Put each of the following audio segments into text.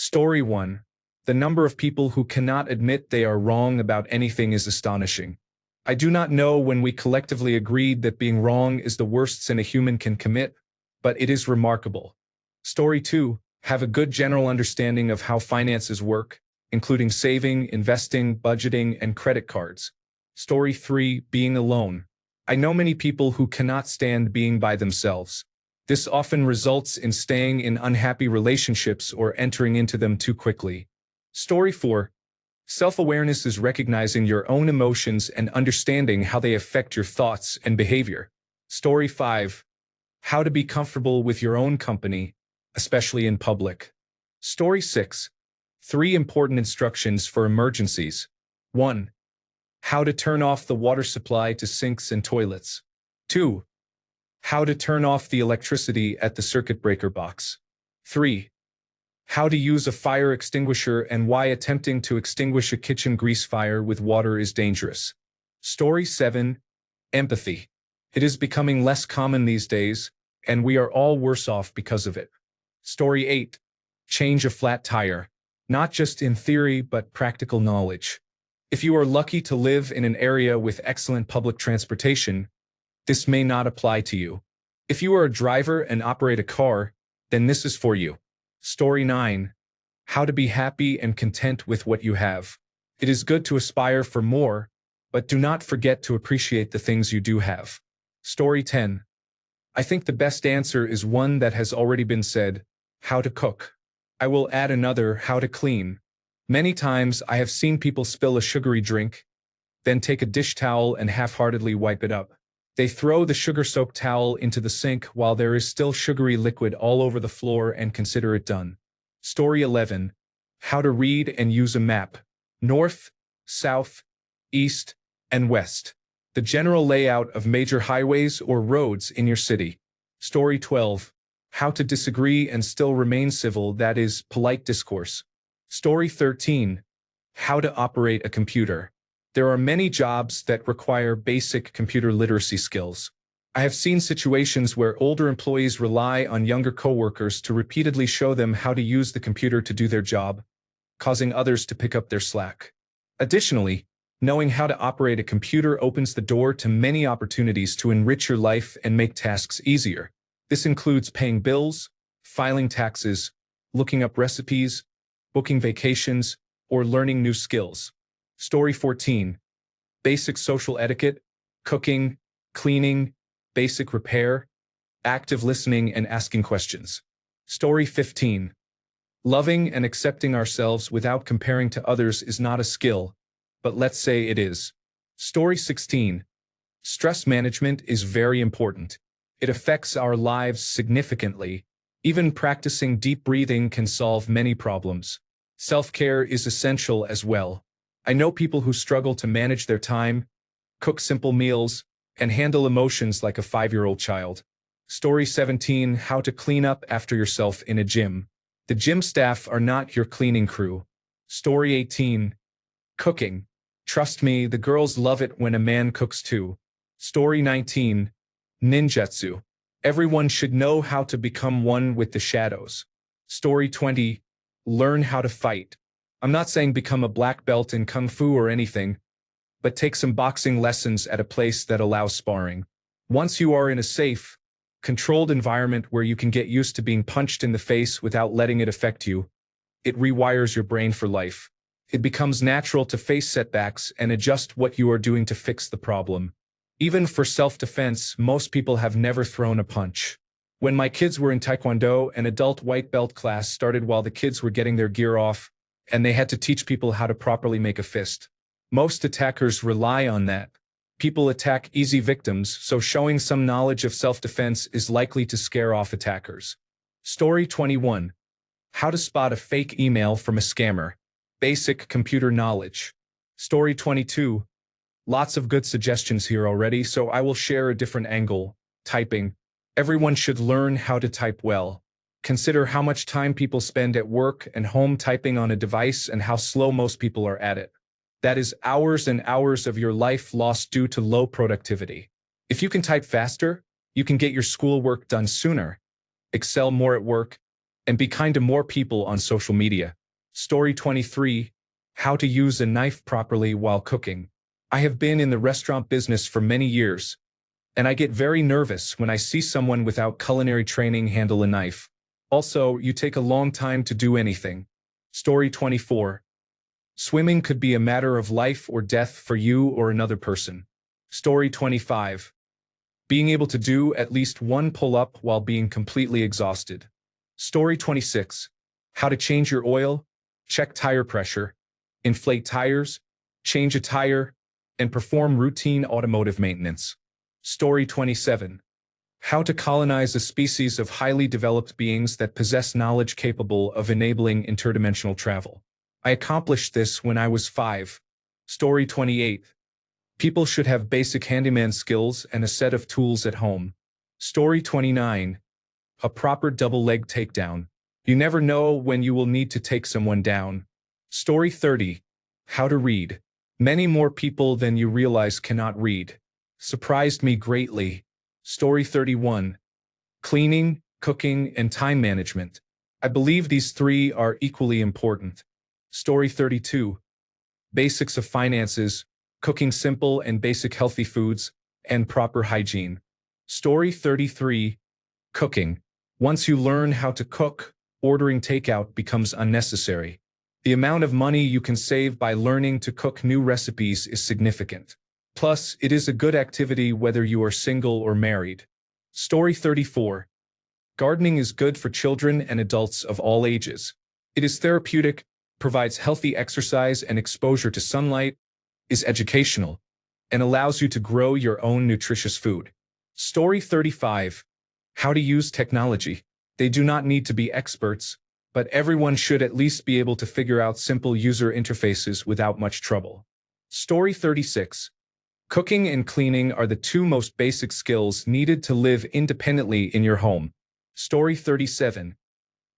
Story 1. The number of people who cannot admit they are wrong about anything is astonishing. I do not know when we collectively agreed that being wrong is the worst sin a human can commit, but it is remarkable. Story 2. Have a good general understanding of how finances work, including saving, investing, budgeting, and credit cards. Story 3. Being alone. I know many people who cannot stand being by themselves. This often results in staying in unhappy relationships or entering into them too quickly. Story 4. Self-awareness is recognizing your own emotions and understanding how they affect your thoughts and behavior. Story 5. How to be comfortable with your own company, especially in public. Story 6. 3 important instructions for emergencies. 1. How to turn off the water supply to sinks and toilets. 2. How to turn off the electricity at the circuit breaker box. 3. How to use a fire extinguisher and why attempting to extinguish a kitchen grease fire with water is dangerous. Story 7. Empathy. It is becoming less common these days, and we are all worse off because of it. Story 8. Change a flat tire. Not just in theory, but practical knowledge. If you are lucky to live in an area with excellent public transportation, this may not apply to you. If you are a driver and operate a car, then this is for you. Story 9. How to be happy and content with what you have. It is good to aspire for more, but do not forget to appreciate the things you do have. Story 10. I think the best answer is one that has already been said: how to cook. I will add another: how to clean. Many times I have seen people spill a sugary drink, then take a dish towel and half-heartedly wipe it up. They throw the sugar-soaked towel into the sink while there is still sugary liquid all over the floor and consider it done. Story 11. How to read and use a map. North, south, east, and west. The general layout of major highways or roads in your city. Story 12. How to disagree and still remain civil, that is, polite discourse. Story 13. How to operate a computer. There are many jobs that require basic computer literacy skills. I have seen situations where older employees rely on younger coworkers to repeatedly show them how to use the computer to do their job, causing others to pick up their slack. Additionally, knowing how to operate a computer opens the door to many opportunities to enrich your life and make tasks easier. This includes paying bills, filing taxes, looking up recipes, booking vacations, or learning new skills. Story 14. Basic social etiquette, cooking, cleaning, basic repair, active listening and asking questions. Story 15. Loving and accepting ourselves without comparing to others is not a skill, but let's say it is. Story 16. Stress management is very important. It affects our lives significantly. Even practicing deep breathing can solve many problems. Self-care is essential as well. I know people who struggle to manage their time, cook simple meals, and handle emotions like a 5-year-old child. Story 17. How to clean up after yourself in a gym. The gym staff are not your cleaning crew. Story 18. Cooking. Trust me, the girls love it when a man cooks too. Story 19. Ninjutsu. Everyone should know how to become one with the shadows. Story 20. Learn how to fight. I'm not saying become a black belt in Kung Fu or anything, but take some boxing lessons at a place that allows sparring. Once you are in a safe, controlled environment where you can get used to being punched in the face without letting it affect you, it rewires your brain for life. It becomes natural to face setbacks and adjust what you are doing to fix the problem. Even for self-defense, most people have never thrown a punch. When my kids were in Taekwondo, an adult white belt class started while the kids were getting their gear off, and they had to teach people how to properly make a fist. Most attackers rely on that. People attack easy victims, so showing some knowledge of self-defense is likely to scare off attackers. Story 21. How to spot a fake email from a scammer. Basic computer knowledge. Story 22. Lots of good suggestions here already, so I will share a different angle. Typing. Everyone should learn how to type well. Consider how much time people spend at work and home typing on a device and how slow most people are at it. That is hours and hours of your life lost due to low productivity. If you can type faster, you can get your schoolwork done sooner, excel more at work, And be kind to more people on social media. Story 23. How to use a knife properly while cooking. I have been in the restaurant business for many years, and I get very nervous when I see someone without culinary training handle a knife. Also, you take a long time to do anything. Story 24. Swimming could be a matter of life or death for you or another person. Story 25. Being able to do at least one pull-up while being completely exhausted. Story 26. How to change your oil, check tire pressure, inflate tires, change a tire, and perform routine automotive maintenance. Story 27. How to colonize a species of highly developed beings that possess knowledge capable of enabling interdimensional travel. I accomplished this when I was 5. Story 28. People should have basic handyman skills and a set of tools at home. Story 29. A proper double-leg takedown. You never know when you will need to take someone down. Story 30. How to read. Many more people than you realize cannot read. Surprised me greatly. Story 31. Cleaning, cooking, and time management. I believe these three are equally important. Story 32. Basics of finances, cooking simple and basic healthy foods, and proper hygiene. Story 33. Cooking. Once you learn how to cook, ordering takeout becomes unnecessary. The amount of money you can save by learning to cook new recipes is significant. Plus, it is a good activity whether you are single or married. Story 34. Gardening is good for children and adults of all ages. It is therapeutic, provides healthy exercise and exposure to sunlight, is educational, and allows you to grow your own nutritious food. Story 35. How to use technology. They do not need to be experts, but everyone should at least be able to figure out simple user interfaces without much trouble. Story 36. Cooking and cleaning are the two most basic skills needed to live independently in your home. Story 37.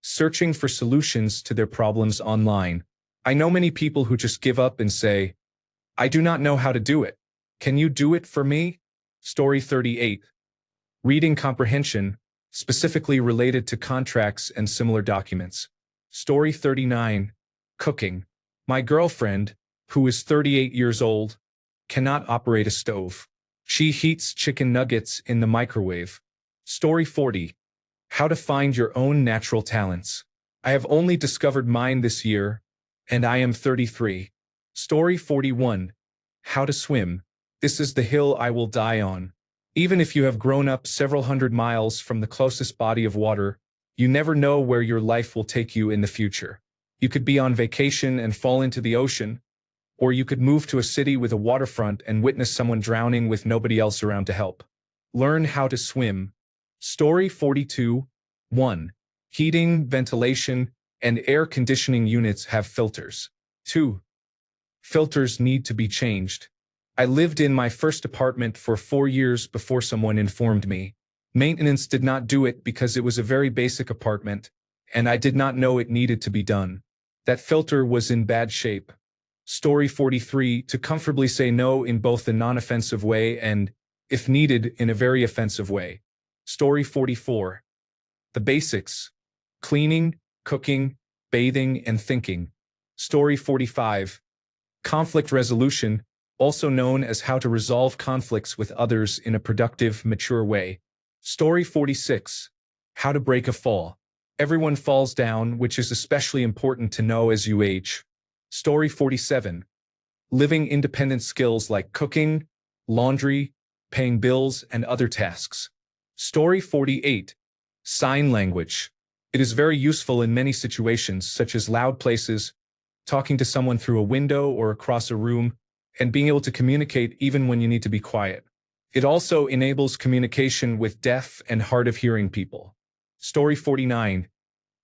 Searching for solutions to their problems online. I know many people who just give up and say, I do not know how to do it. Can you do it for me? Story 38. Reading comprehension, specifically related to contracts and similar documents. Story 39. Cooking. My girlfriend, who is 38 years old, cannot operate a stove. She heats chicken nuggets in the microwave. Story 40. How to find your own natural talents. I have only discovered mine this year, and I am 33. Story 41. How to swim. This is the hill I will die on. Even if you have grown up several hundred miles from the closest body of water, you never know where your life will take you in the future. You could be on vacation and fall into the ocean, or you could move to a city with a waterfront and witness someone drowning with nobody else around to help. Learn how to swim. Story 42. 1. Heating, ventilation, and air conditioning units have filters. 2. Filters need to be changed. I lived in my first apartment for 4 years before someone informed me. Maintenance did not do it because it was a very basic apartment, and I did not know it needed to be done. That filter was in bad shape. Story 43. To comfortably say no in both a non-offensive way and, if needed, in a very offensive way. Story 44. The basics. Cleaning, cooking, bathing, and thinking. Story 45. Conflict resolution, also known as how to resolve conflicts with others in a productive, mature way. Story 46. How to break a fall. Everyone falls down, which is especially important to know as you age. Story 47. Living independent skills like cooking, laundry, paying bills, and other tasks. Story 48. Sign language. It is very useful in many situations, such as loud places, talking to someone through a window or across a room, and being able to communicate even when you need to be quiet. It also enables communication with deaf and hard of hearing people. Story 49.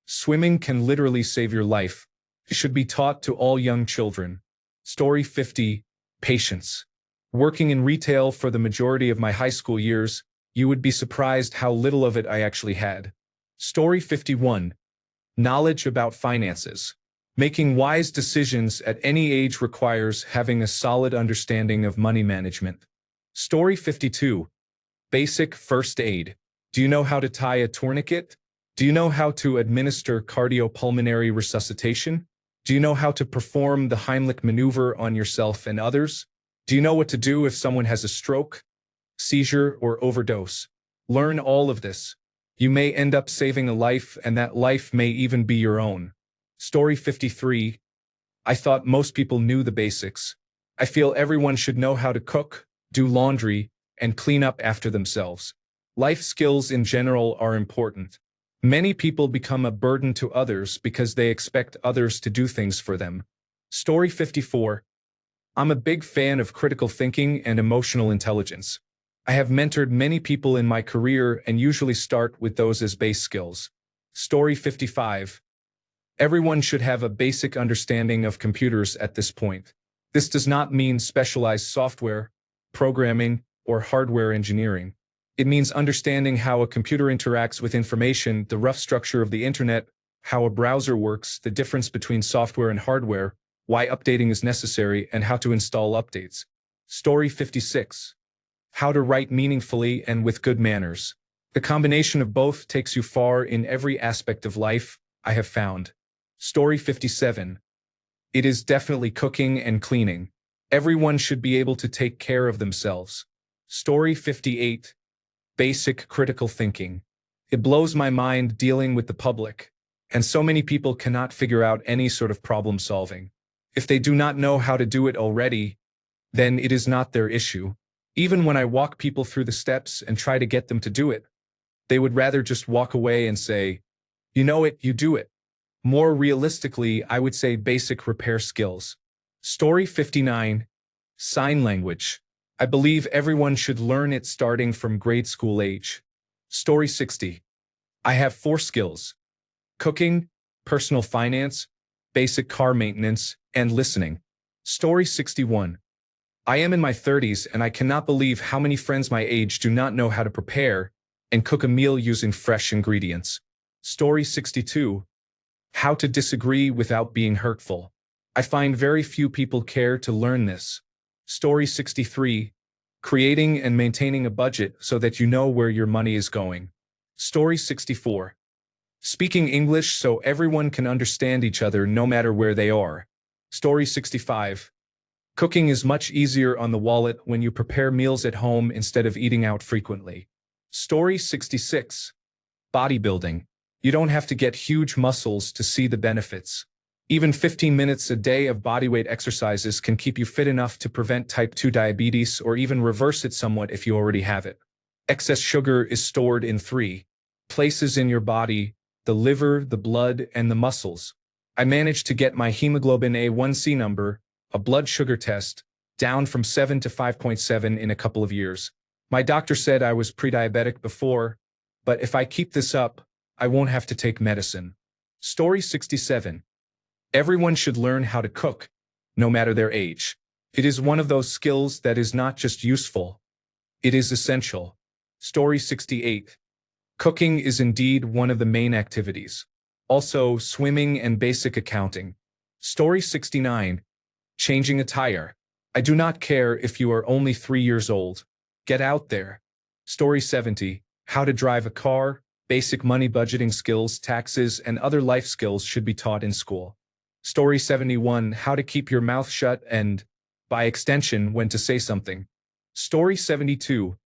Swimming can literally save your life. It should be taught to all young children. Story 50. Patience. Working in retail for the majority of my high school years, you would be surprised how little of it I actually had. Story 51. Knowledge about finances. Making wise decisions at any age requires having a solid understanding of money management. Story 52. Basic first aid. Do you know how to tie a tourniquet? Do you know how to administer cardiopulmonary resuscitation? Do you know how to perform the Heimlich maneuver on yourself and others? Do you know what to do if someone has a stroke, seizure, or overdose? Learn all of this. You may end up saving a life, and that life may even be your own. Story 53. I thought most people knew the basics. I feel everyone should know how to cook, do laundry, and clean up after themselves. Life skills in general are important. Many people become a burden to others because they expect others to do things for them. Story 54. I'm a big fan of critical thinking and emotional intelligence. I have mentored many people in my career and usually start with those as base skills. Story 55. Everyone should have a basic understanding of computers at this point. This does not mean specialized software, programming, or hardware engineering. It means understanding how a computer interacts with information, the rough structure of the internet, how a browser works, the difference between software and hardware, why updating is necessary, and how to install updates. Story 56. How to write meaningfully and with good manners. The combination of both takes you far in every aspect of life, I have found. Story 57. It is definitely cooking and cleaning. Everyone should be able to take care of themselves. Story 58. Basic critical thinking. It blows my mind dealing with the public, and so many people cannot figure out any sort of problem solving. If they do not know how to do it already, then it is not their issue. Even when I walk people through the steps and try to get them to do it, they would rather just walk away and say, "You know it, you do it." More realistically, I would say basic repair skills. Story 59. Sign language. I believe everyone should learn it starting from grade school age. Story 60. I have 4 skills: cooking, personal finance, basic car maintenance, and listening. Story 61. I am in my 30s and I cannot believe how many friends my age do not know how to prepare and cook a meal using fresh ingredients. Story 62. How to disagree without being hurtful. I find very few people care to learn this. Story 63. Creating and maintaining a budget so that you know where your money is going. Story 64. Speaking English so everyone can understand each other no matter where they are. Story 65. Cooking is much easier on the wallet when you prepare meals at home instead of eating out frequently. Story 66. Bodybuilding. You don't have to get huge muscles to see the benefits. Even 15 minutes a day of bodyweight exercises can keep you fit enough to prevent type 2 diabetes or even reverse it somewhat if you already have it. Excess sugar is stored in 3 places in your body: the liver, the blood, and the muscles. I managed to get my hemoglobin A1C number, a blood sugar test, down from 7 to 5.7 in a couple of years. My doctor said I was pre-diabetic before, but if I keep this up, I won't have to take medicine. Story 67. Everyone should learn how to cook, no matter their age. It is one of those skills that is not just useful, it is essential. Story 68. Cooking is indeed one of the main activities. Also, swimming and basic accounting. Story 69. Changing a tire. I do not care if you are only 3 years old. Get out there. Story 70. How to drive a car. Basic money budgeting skills, taxes, and other life skills should be taught in school. Story 71. How to keep your mouth shut and, by extension, when to say something. Story 72.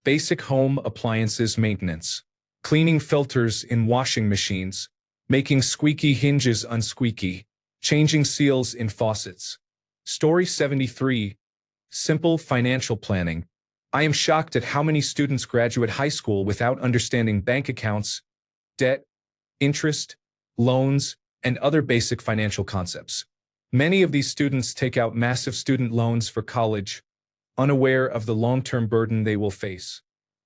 Basic home appliances maintenance. Cleaning filters in washing machines. Making squeaky hinges unsqueaky. Changing seals in faucets. Story 73. Simple financial planning. I am shocked at how many students graduate high school without understanding bank accounts, debt, interest, loans, and other basic financial concepts. Many of these students take out massive student loans for college, unaware of the long-term burden they will face.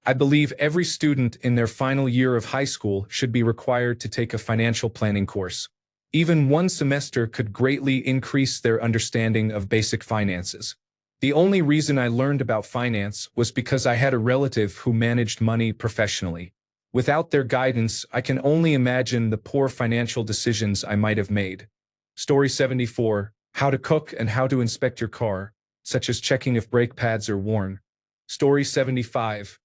I believe every student in their final year of high school should be required to take a financial planning course. Even one semester could greatly increase their understanding of basic finances. The only reason I learned about finance was because I had a relative who managed money professionally. Without their guidance, I can only imagine the poor financial decisions I might have made. Story 74. How to cook and how to inspect your car, such as checking if brake pads are worn. Story 75.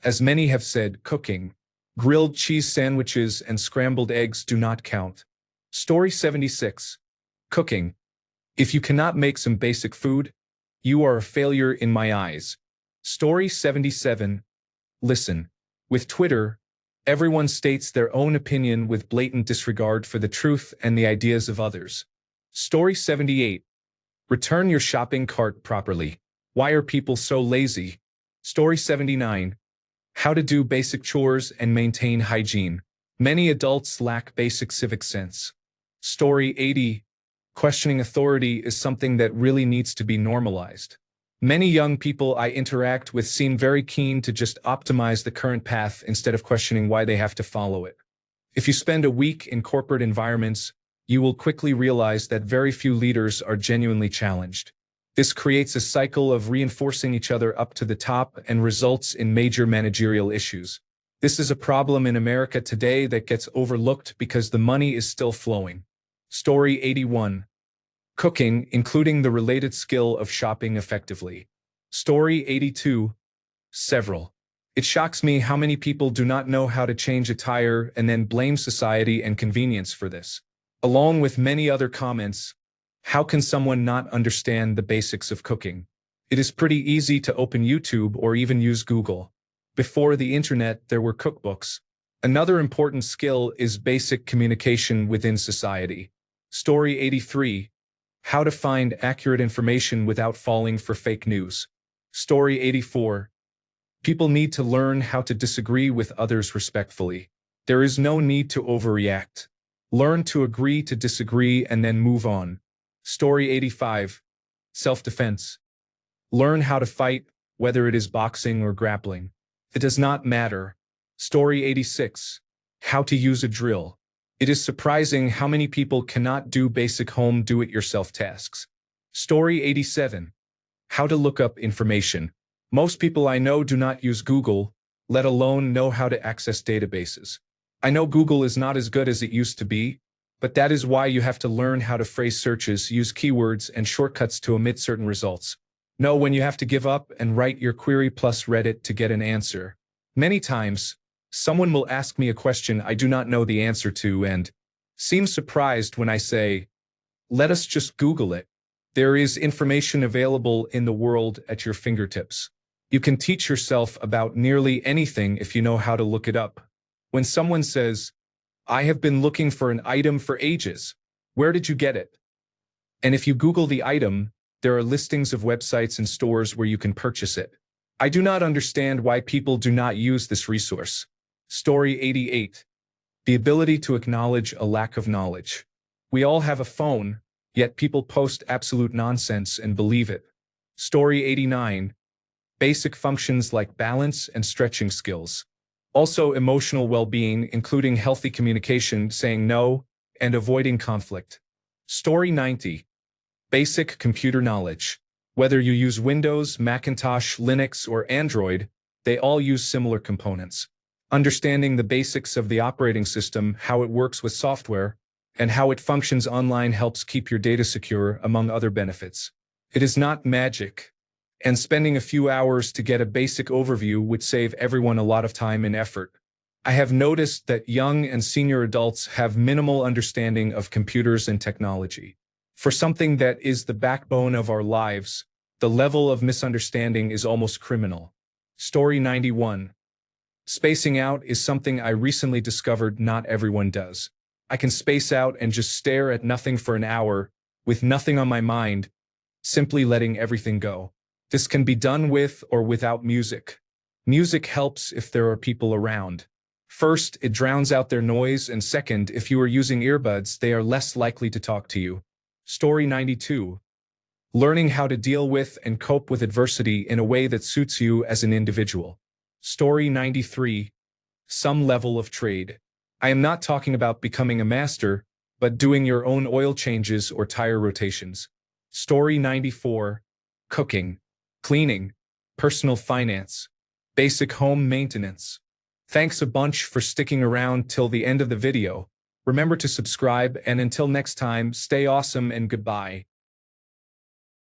As many have said, cooking Grilled cheese sandwiches and scrambled eggs do not count. Story 76. Cooking. If you cannot make some basic food, you are a failure in my eyes. Story 77. Listen. With Twitter, everyone states their own opinion with blatant disregard for the truth and the ideas of others. Story 78. Return your shopping cart properly. Why are people so lazy? Story 79. How to do basic chores and maintain hygiene. Many adults lack basic civic sense. Story 80. Questioning authority is something that really needs to be normalized. Many young people I interact with seem very keen to just optimize the current path instead of questioning why they have to follow it. If you spend a week in corporate environments, you will quickly realize that very few leaders are genuinely challenged. This creates a cycle of reinforcing each other up to the top and results in major managerial issues. This is a problem in America today that gets overlooked because the money is still flowing. Story 81. Cooking, including the related skill of shopping effectively. Story 82. Several. It shocks me how many people do not know how to change a tire and then blame society and convenience for this. Along with many other comments, how can someone not understand the basics of cooking? It is pretty easy to open YouTube or even use Google. Before the internet, there were cookbooks. Another important skill is basic communication within society. Story 83. How to find accurate information without falling for fake news. Story 84. People need to learn how to disagree with others respectfully. There is no need to overreact. Learn to agree to disagree and then move on. Story 85. Self-defense. Learn how to fight, whether it is boxing or grappling. It does not matter. Story 86. How to use a drill. It is surprising how many people cannot do basic home do-it-yourself tasks. Story 87. How to look up information. Most people I know do not use Google, let alone know how to access databases. I know Google is not as good as it used to be, but that is why you have to learn how to phrase searches, use keywords and shortcuts to omit certain results. Know when you have to give up and write your query plus Reddit to get an answer. Many times, someone will ask me a question I do not know the answer to and seem surprised when I say, let us just Google it. There is information available in the world at your fingertips. You can teach yourself about nearly anything if you know how to look it up. When someone says, I have been looking for an item for ages. Where did you get it? And if you Google the item, there are listings of websites and stores where you can purchase it. I do not understand why people do not use this resource. Story 88. The ability to acknowledge a lack of knowledge. We all have a phone, yet people post absolute nonsense and believe it. Story 89. Basic functions like balance and stretching skills. Also emotional well-being, including healthy communication, saying no, and avoiding conflict. Story 90. Basic computer knowledge. Whether you use Windows, Macintosh, Linux, or Android, they all use similar components. Understanding the basics of the operating system, how it works with software, and how it functions online helps keep your data secure, among other benefits. It is not magic, and spending a few hours to get a basic overview would save everyone a lot of time and effort. I have noticed that young and senior adults have minimal understanding of computers and technology. For something that is the backbone of our lives, the level of misunderstanding is almost criminal. Story 91. Spacing out is something I recently discovered not everyone does. I can space out and just stare at nothing for an hour, with nothing on my mind, simply letting everything go. This can be done with or without music. Music helps if there are people around. First, it drowns out their noise, and second, if you are using earbuds, they are less likely to talk to you. Story 92. Learning how to deal with and cope with adversity in a way that suits you as an individual. Story 93. Some level of trade. I am not talking about becoming a master, but doing your own oil changes or tire rotations. Story 94. Cooking, cleaning, personal finance, basic home maintenance. Thanks a bunch for sticking around till the end of the video. Remember to subscribe, and until next time, stay awesome and goodbye.